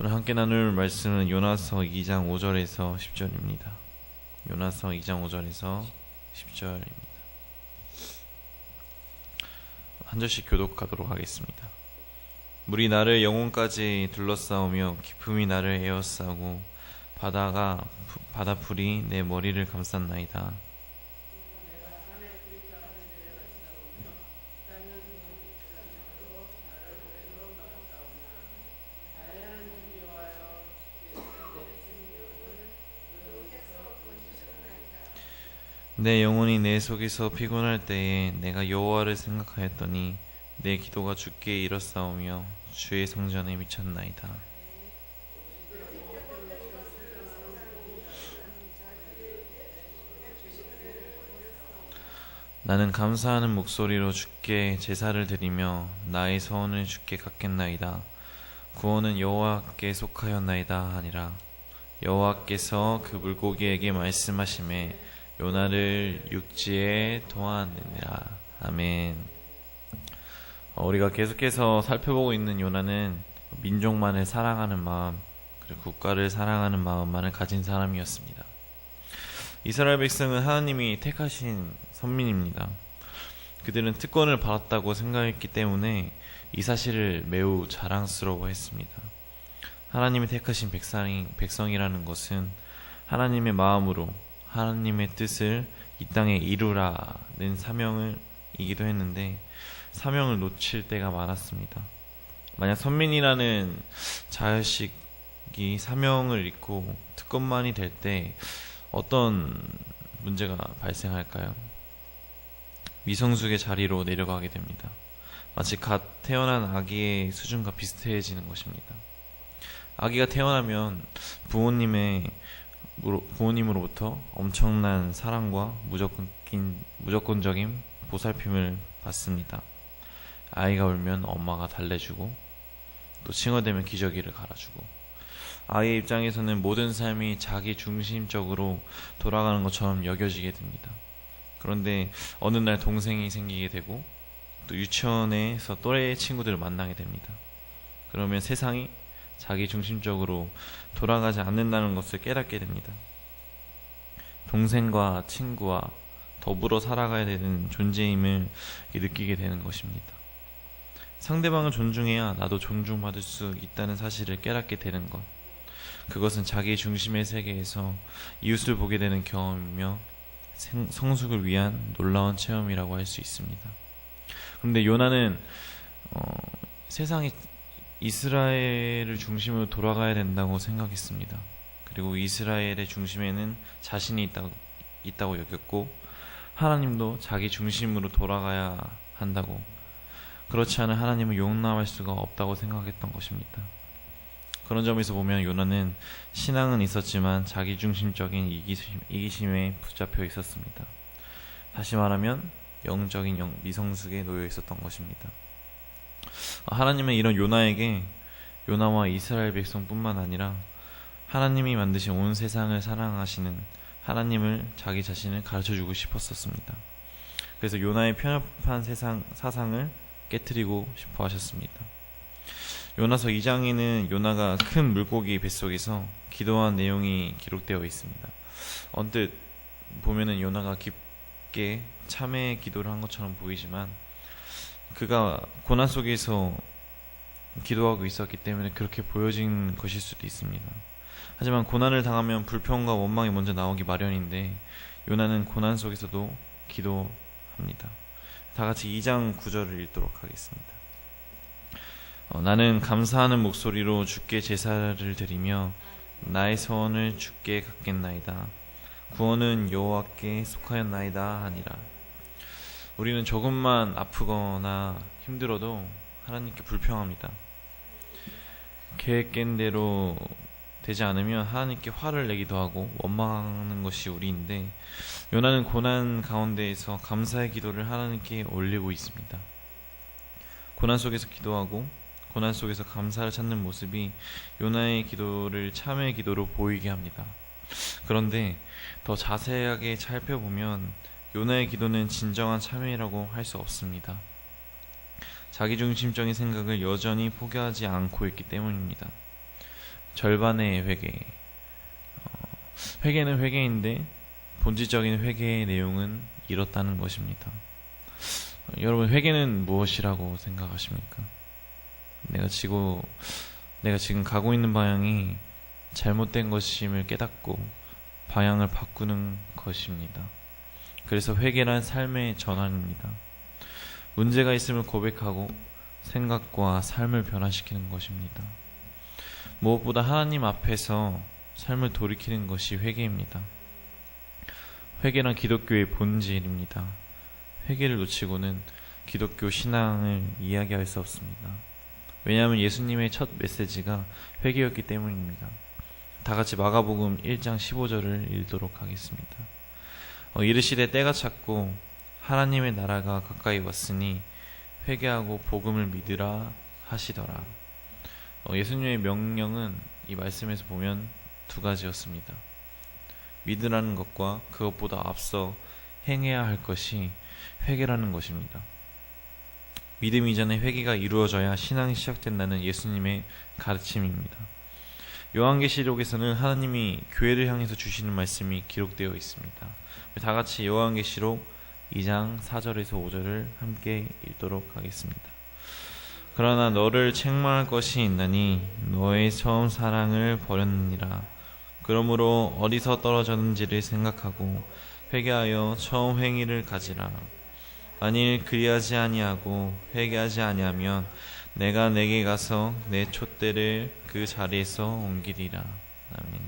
오늘 함께 나눌 말씀은 요나서 2장 5절에서 10절입니다. 요나서 2장 5절에서 10절입니다. 한 절씩 교독하도록 하겠습니다. 물이 나를 영혼까지 둘러싸우며 깊음이 나를 에워싸고 바다풀이 내 머리를 감쌌나이다. 내 영혼이 내 속에서 피곤할 때에 내가 여호와를 생각하였더니 내 기도가 주께 이르렀사오며 주의 성전에 미쳤나이다. 나는 감사하는 목소리로 주께 제사를 드리며 나의 서원을 주께 갚겠나이다. 구원은 여호와께 속하였나이다 하니라. 여호와께서 그 물고기에게 말씀하시매 요나를 육지에 도와내니라. 아멘. 우리가 계속해서 살펴보고 있는 요나는 민족만을 사랑하는 마음, 그리고 국가를 사랑하는 마음만을 가진 사람이었습니다. 이스라엘 백성은 하나님이 택하신 선민입니다. 그들은 특권을 받았다고 생각했기 때문에 이 사실을 매우 자랑스러워했습니다. 하나님이 택하신 백성이라는 것은 하나님의 마음으로 하나님의 뜻을 이 땅에 이루라는 사명이기도 했는데 사명을 놓칠 때가 많았습니다. 만약 선민이라는 자식이 사명을 잃고 특권만이 될 때 어떤 문제가 발생할까요? 미성숙의 자리로 내려가게 됩니다. 마치 갓 태어난 아기의 수준과 비슷해지는 것입니다. 아기가 태어나면 부모님으로부터 엄청난 사랑과 무조건적인 보살핌을 받습니다. 아이가 울면 엄마가 달래주고 또 칭얼대면 기저귀를 갈아주고, 아이의 입장에서는 모든 삶이 자기 중심적으로 돌아가는 것처럼 여겨지게 됩니다. 그런데 어느 날 동생이 생기게 되고 또 유치원에서 또래 친구들을 만나게 됩니다. 그러면 세상이 자기 중심적으로 돌아가지 않는다는 것을 깨닫게 됩니다. 동생과 친구와 더불어 살아가야 되는 존재임을 느끼게 되는 것입니다. 상대방을 존중해야 나도 존중받을 수 있다는 사실을 깨닫게 되는 것, 그것은 자기 중심의 세계에서 이웃을 보게 되는 경험이며 성숙을 위한 놀라운 체험이라고 할 수 있습니다. 그런데 요나는 세상이 이스라엘을 중심으로 돌아가야 된다고 생각했습니다. 그리고 이스라엘의 중심에는 자신이 있다고 여겼고 하나님도 자기 중심으로 돌아가야 한다고, 그렇지 않은 하나님을 용납할 수가 없다고 생각했던 것입니다. 그런 점에서 보면 요나는 신앙은 있었지만 자기 중심적인 이기심에 붙잡혀 있었습니다. 다시 말하면 영적인 미성숙에 놓여 있었던 것입니다. 하나님은 이런 요나와 이스라엘 백성뿐만 아니라 하나님이 만드신 온 세상을 사랑하시는 하나님을, 자기 자신을 가르쳐주고 싶었습니다. 그래서 요나의 편협한 사상을 깨트리고 싶어 하셨습니다. 요나서 2장에는 요나가 큰 물고기 뱃속에서 기도한 내용이 기록되어 있습니다. 언뜻 보면은 요나가 깊게 참회의 기도를 한 것처럼 보이지만 그가 고난 속에서 기도하고 있었기 때문에 그렇게 보여진 것일 수도 있습니다. 하지만 고난을 당하면 불평과 원망이 먼저 나오기 마련인데 요나는 고난 속에서도 기도합니다. 다 같이 2장 9절을 읽도록 하겠습니다. 나는 감사하는 목소리로 주께 제사를 드리며 나의 서원을 주께 갚겠나이다. 구원은 여호와께 속하였나이다 하니라. 우리는 조금만 아프거나 힘들어도 하나님께 불평합니다. 계획된 대로 되지 않으면 하나님께 화를 내기도 하고 원망하는 것이 우리인데, 요나는 고난 가운데에서 감사의 기도를 하나님께 올리고 있습니다. 고난 속에서 기도하고 고난 속에서 감사를 찾는 모습이 요나의 기도를 참회의 기도로 보이게 합니다. 그런데 더 자세하게 살펴보면 요나의 기도는 진정한 참회라고 할 수 없습니다. 자기중심적인 생각을 여전히 포기하지 않고 있기 때문입니다. 절반의 회개. 회개는 회개인데 본질적인 회개의 내용은 이렇다는 것입니다. 여러분, 회개는 무엇이라고 생각하십니까? 내가 지금 가고 있는 방향이 잘못된 것임을 깨닫고 방향을 바꾸는 것입니다. 그래서 회개란 삶의 전환입니다. 문제가 있음을 고백하고 생각과 삶을 변화시키는 것입니다. 무엇보다 하나님 앞에서 삶을 돌이키는 것이 회개입니다. 회개란 기독교의 본질입니다. 회개를 놓치고는 기독교 신앙을 이야기할 수 없습니다. 왜냐하면 예수님의 첫 메시지가 회개였기 때문입니다. 다 같이 마가복음 1장 15절을 읽도록 하겠습니다. 이르시되 때가 찼고 하나님의 나라가 가까이 왔으니 회개하고 복음을 믿으라 하시더라. 예수님의 명령은 이 말씀에서 보면 두 가지였습니다. 믿으라는 것과 그것보다 앞서 행해야 할 것이 회개라는 것입니다. 믿음 이전에 회개가 이루어져야 신앙이 시작된다는 예수님의 가르침입니다. 요한계시록에서는 하나님이 교회를 향해서 주시는 말씀이 기록되어 있습니다. 다 같이 요한계시록 2장 4절에서 5절을 함께 읽도록 하겠습니다. 그러나 너를 책망할 것이 있나니 너의 처음 사랑을 버렸느니라. 그러므로 어디서 떨어졌는지를 생각하고 회개하여 처음 행위를 가지라. 만일 그리하지 아니하고 회개하지 아니하면 내가 내게 가서 내 촛대를 그 자리에서 옮기리라. 아멘.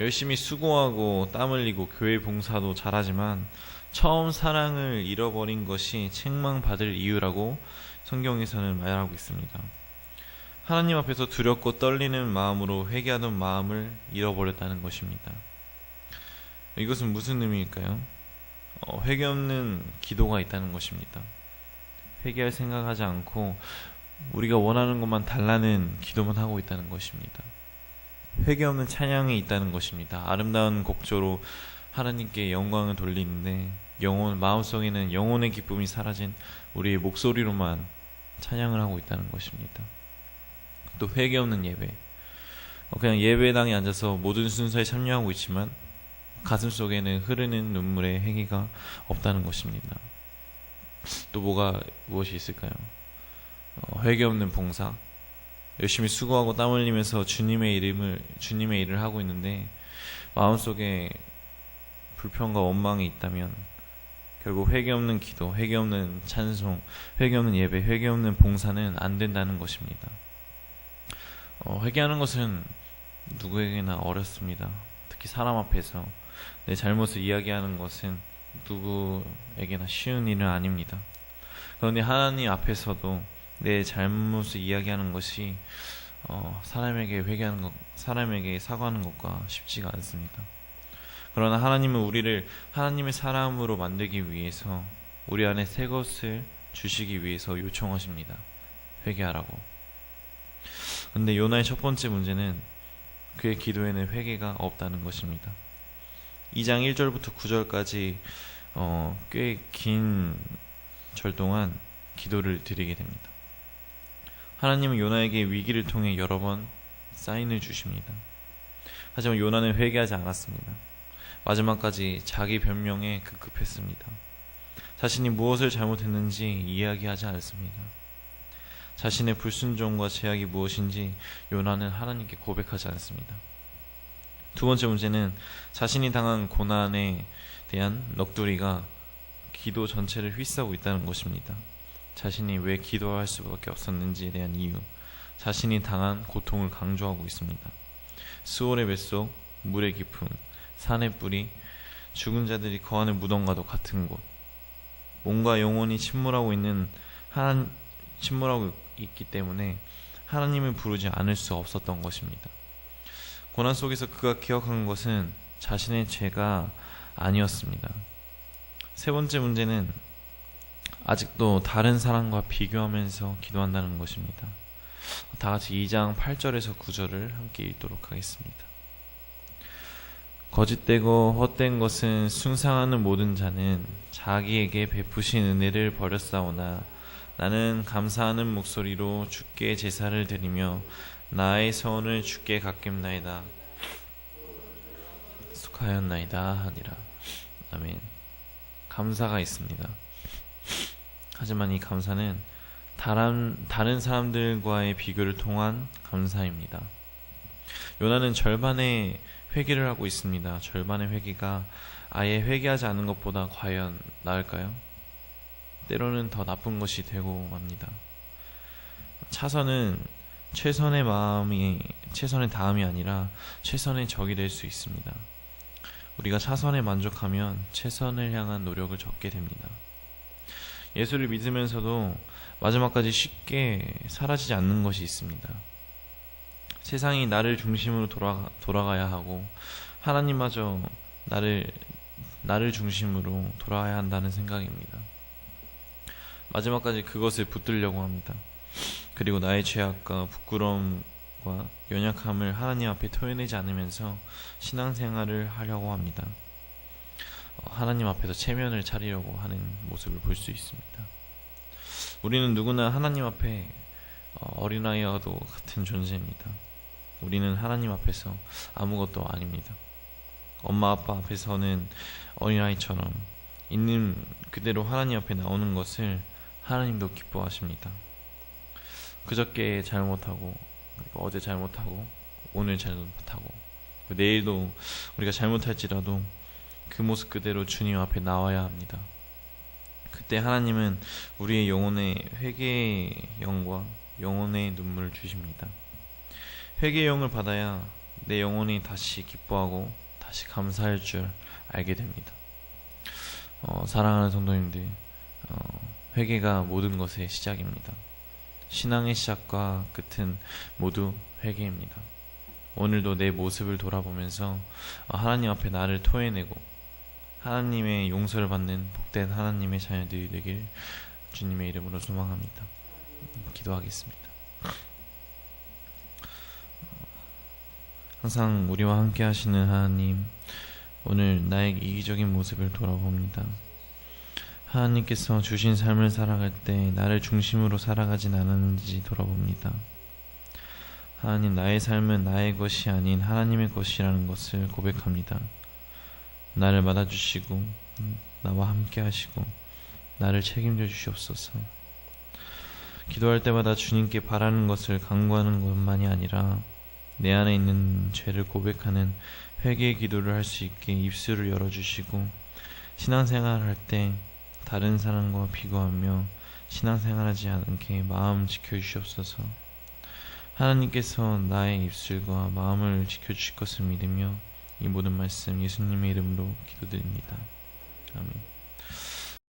열심히 수고하고 땀 흘리고 교회 봉사도 잘하지만 처음 사랑을 잃어버린 것이 책망받을 이유라고 성경에서는 말하고 있습니다. 하나님 앞에서 두렵고 떨리는 마음으로 회개하던 마음을 잃어버렸다는 것입니다. 이것은 무슨 의미일까요? 회개 없는 기도가 있다는 것입니다. 회개할 생각하지 않고 우리가 원하는 것만 달라는 기도만 하고 있다는 것입니다. 회개 없는 찬양이 있다는 것입니다. 아름다운 곡조로 하나님께 영광을 돌리는데 마음속에는 영혼의 기쁨이 사라진 우리의 목소리로만 찬양을 하고 있다는 것입니다. 또 회개 없는 예배. 그냥 예배당에 앉아서 모든 순서에 참여하고 있지만 가슴 속에는 흐르는 눈물의 회개가 없다는 것입니다. 또 무엇이 있을까요? 회개 없는 봉사. 열심히 수고하고 땀 흘리면서 주님의 일을 하고 있는데 마음속에 불평과 원망이 있다면 결국 회개 없는 기도, 회개 없는 찬송, 회개 없는 예배, 회개 없는 봉사는 안 된다는 것입니다. 회개하는 것은 누구에게나 어렵습니다. 특히 사람 앞에서 내 잘못을 이야기하는 것은 누구에게나 쉬운 일은 아닙니다. 그런데 하나님 앞에서도 내 잘못을 이야기하는 것이 사람에게 사과하는 것과 쉽지가 않습니다. 그러나 하나님은 우리를 하나님의 사람으로 만들기 위해서 우리 안에 새 것을 주시기 위해서 요청하십니다. 회개하라고. 그런데 요나의 첫 번째 문제는 그의 기도에는 회개가 없다는 것입니다. 2장 1절부터 9절까지 꽤 긴 절 동안 기도를 드리게 됩니다. 하나님은 요나에게 위기를 통해 여러 번 사인을 주십니다. 하지만 요나는 회개하지 않았습니다. 마지막까지 자기 변명에 급급했습니다. 자신이 무엇을 잘못했는지 이야기하지 않습니다. 자신의 불순종과 죄악이 무엇인지 요나는 하나님께 고백하지 않습니다. 두 번째 문제는 자신이 당한 고난에 대한 넋두리가 기도 전체를 휩싸고 있다는 것입니다. 자신이 왜 기도할 수밖에 없었는지에 대한 이유, 자신이 당한 고통을 강조하고 있습니다. 수월의 뱃속, 물의 깊음, 산의 뿌리, 죽은 자들이 거하는 무덤과도 같은 곳, 몸과 영혼이 침몰하고 있기 때문에 하나님을 부르지 않을 수 없었던 것입니다. 고난 속에서 그가 기억한 것은 자신의 죄가 아니었습니다. 세 번째 문제는 아직도 다른 사람과 비교하면서 기도한다는 것입니다. 다 같이 2장 8절에서 9절을 함께 읽도록 하겠습니다. 거짓되고 헛된 것은 숭상하는 모든 자는 자기에게 베푸신 은혜를 버렸사오나 나는 감사하는 목소리로 주께 제사를 드리며 나의 소원을 주께 갚겠나이다. 속하였나이다 하니라. 아멘. 감사가 있습니다. 하지만 이 감사는 다른 사람들과의 비교를 통한 감사입니다. 요나는 절반의 회개를 하고 있습니다. 절반의 회개가 아예 회개하지 않는 것보다 과연 나을까요? 때로는 더 나쁜 것이 되고 맙니다. 차선은 최선의 다음이 아니라 최선의 적이 될 수 있습니다. 우리가 차선에 만족하면 최선을 향한 노력을 적게 됩니다. 예수를 믿으면서도 마지막까지 쉽게 사라지지 않는 것이 있습니다. 세상이 나를 중심으로 돌아가야 하고 하나님마저 나를 중심으로 돌아가야 한다는 생각입니다. 마지막까지 그것을 붙들려고 합니다. 그리고 나의 죄악과 부끄러움과 연약함을 하나님 앞에 토해내지 않으면서 신앙생활을 하려고 합니다. 하나님 앞에서 체면을 차리려고 하는 모습을 볼 수 있습니다. 우리는 누구나 하나님 앞에 어린아이와도 같은 존재입니다. 우리는 하나님 앞에서 아무것도 아닙니다. 엄마 아빠 앞에서는 어린아이처럼 있는 그대로 하나님 앞에 나오는 것을 하나님도 기뻐하십니다. 그저께 잘못하고, 어제 잘못하고, 오늘 잘못하고, 내일도 우리가 잘못할지라도 그 모습 그대로 주님 앞에 나와야 합니다. 그때 하나님은 우리의 영혼에 회개의 영과 영혼의 눈물을 주십니다. 회개의 영을 받아야 내 영혼이 다시 기뻐하고 다시 감사할 줄 알게 됩니다. 사랑하는 성도님들, 회개가 모든 것의 시작입니다. 신앙의 시작과 끝은 모두 회개입니다. 오늘도 내 모습을 돌아보면서 하나님 앞에 나를 토해내고 하나님의 용서를 받는 복된 하나님의 자녀들이 되길 주님의 이름으로 소망합니다. 기도하겠습니다. 항상 우리와 함께 하시는 하나님, 오늘 나의 이기적인 모습을 돌아봅니다. 하나님께서 주신 삶을 살아갈 때 나를 중심으로 살아가진 않았는지 돌아봅니다. 하나님, 나의 삶은 나의 것이 아닌 하나님의 것이라는 것을 고백합니다. 나를 받아주시고 나와 함께 하시고 나를 책임져 주시옵소서. 기도할 때마다 주님께 바라는 것을 간구하는 것만이 아니라 내 안에 있는 죄를 고백하는 회개의 기도를 할 수 있게 입술을 열어주시고, 신앙생활을 할 때 다른 사람과 비교하며 신앙생활하지 않게 마음 지켜주시옵소서. 하나님께서 나의 입술과 마음을 지켜주실 것을 믿으며 이 모든 말씀 예수님의 이름으로 기도드립니다. 아멘.